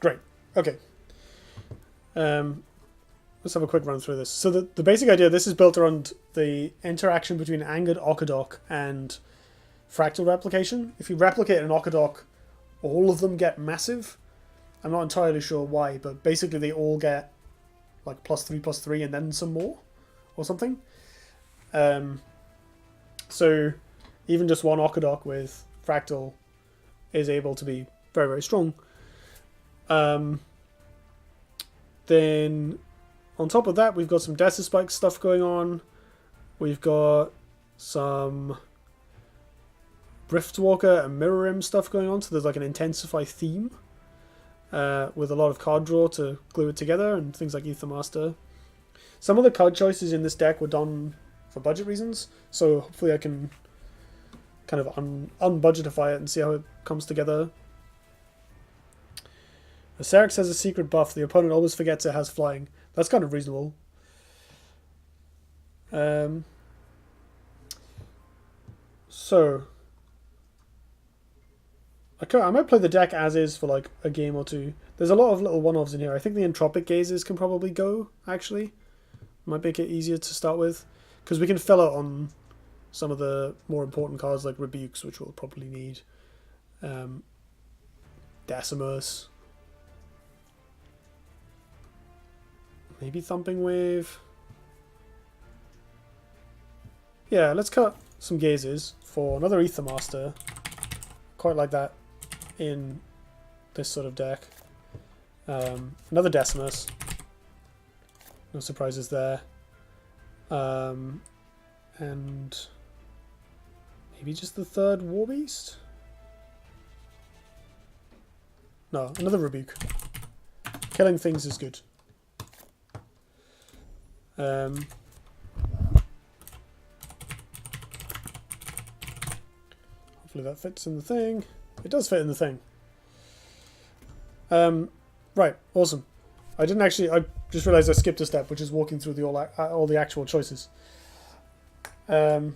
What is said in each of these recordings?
Great. Okay. Let's have a quick run through this. So the basic idea, this is built around the interaction between Angered Okadoc and fractal replication. If you replicate an Okadoc, all of them get massive. I'm not entirely sure why, but basically they all get like +3/+3 and then some more or something. So even just one Okadoc with fractal is able to be very, very strong. Then on top of that, we've got some Spike stuff going on. We've got some Riftwalker and Mirror Rim stuff going on. So there's like an Intensify theme with a lot of card draw to glue it together and things like Ether Master. Some of the card choices in this deck were done for budget reasons. So hopefully I can kind of unbudgetify it and see how it comes together. Acerix has a secret buff. The opponent always forgets it has flying. That's kind of reasonable. So I might play the deck as is for like a game or two. There's a lot of little one-offs in here. I think the Entropic Gazes can probably go, actually. Might make it easier to start with. Because we can fill out on some of the more important cards like Rebukes, which we'll probably need. Decimus. Maybe Thumping Wave. Yeah, let's cut some Gazes for another Ether Master. Quite like that in this sort of deck. Another Decimus. No surprises there. And maybe just the third Warbeast? No, another Rebuke. Killing things is good. Hopefully that fits in the thing. It does fit in the thing. Right, awesome. I just realized I skipped a step, which is walking through all the actual choices. Elucidator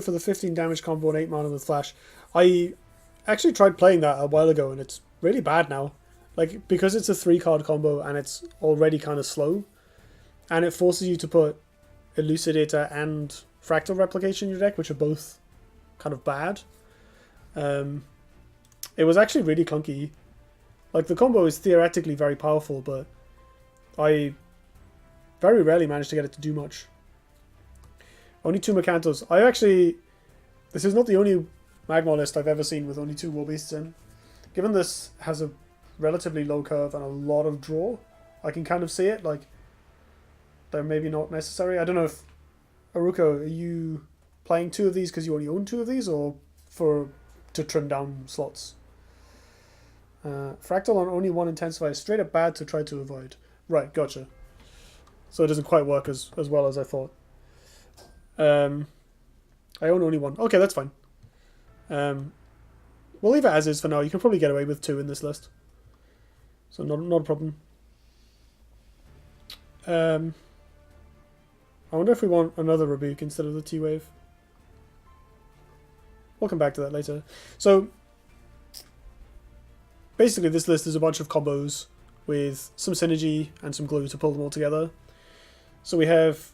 for the 15 damage combo and 8 mana with flash. I actually tried playing that a while ago and it's really bad now. Like, because it's a 3-card combo and it's already kind of slow, and it forces you to put Elucidator and Fractal Replication in your deck, which are both kind of bad. It was actually really clunky. Like, the combo is theoretically very powerful, but I very rarely managed to get it to do much. Only 2 Mecantos. This is not the only Magma list I've ever seen with only 2 Warbeasts in. Given this has a relatively low curve and a lot of draw, I can kind of see it. Like, they're maybe not necessary. I don't know if... Awruko, are you playing 2 of these because you only own 2 of these, or to trim down slots? Fractal on only 1 Intensify is straight up bad to try to avoid. Right, gotcha. So it doesn't quite work as well as I thought. I own only 1. Okay, that's fine. We'll leave it as is for now. You can probably get away with 2 in this list. So not a problem. I wonder if we want another Rebuke instead of the T-Wave. We'll come back to that later. So, basically this list is a bunch of combos with some synergy and some glue to pull them all together. So we have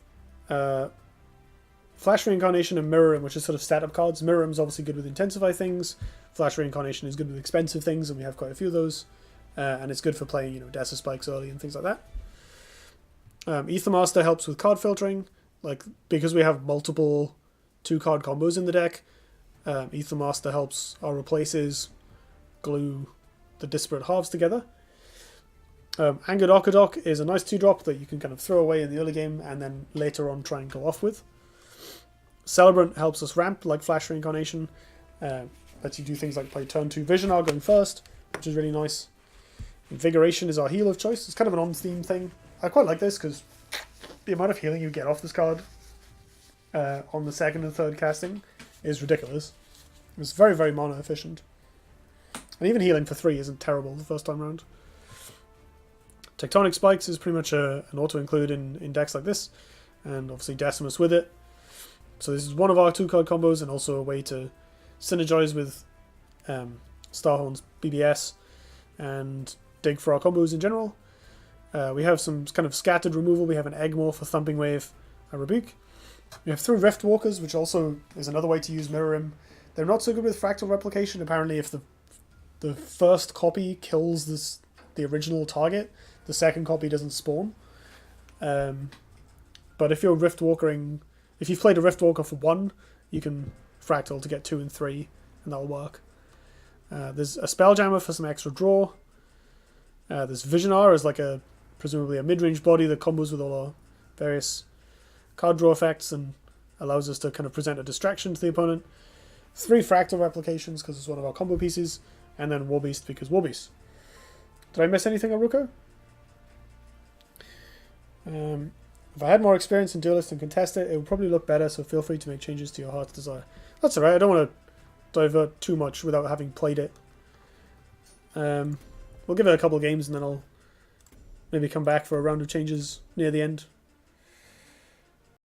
Flash Reincarnation and Mirror Rim, which is sort of stat-up cards. Mirror Rim is obviously good with Intensify things. Flash Reincarnation is good with expensive things, and we have quite a few of those. And it's good for playing, Desert Spikes early and things like that. Ether Master helps with card filtering. Like, because we have multiple 2-card combos in the deck, Ether Master helps our replaces glue the disparate halves together. Angered Okadoc is a nice 2-drop that you can kind of throw away in the early game and then later on try and go off with. Celebrant helps us ramp, like Flash Reincarnation. Lets you do things like play turn 2 Visionar going first, which is really nice. Invigoration is our heal of choice. It's kind of an on-theme thing. I quite like this because the amount of healing you get off this card on the second and third casting is ridiculous. It's very, very mana efficient. And even healing for 3 isn't terrible the first time around. Tectonic Spikes is pretty much an auto-include in decks like this, and obviously Decimus with it. So this is one of our 2-card combos and also a way to synergize with Starhorn's BBS. and dig for our combos in general. We have some kind of scattered removal. We have an Egmore for Thumping Wave, a Rebuke. We have 3 Rift Walkers, which also is another way to use Mirror Rim. They're not so good with Fractal Replication. Apparently, if the first copy kills the original target, the second copy doesn't spawn. But if you're Rift Walkering, if you've played a Rift Walker for 1, you can Fractal to get 2 and 3, and that'll work. There's a Spelljammer for some extra draw. There's Visionar as like presumably a mid-range body that combos with all our various card draw effects and allows us to kind of present a distraction to the opponent. 3 Fractal Replications because it's one of our combo pieces, and then Warbeast because Warbeast. Did I miss anything, Awruko? If I had more experience in Duelyst and contest it, it would probably look better, so feel free to make changes to your heart's desire. That's alright, I don't want to divert too much without having played it. We'll give it a couple of games and then I'll maybe come back for a round of changes near the end.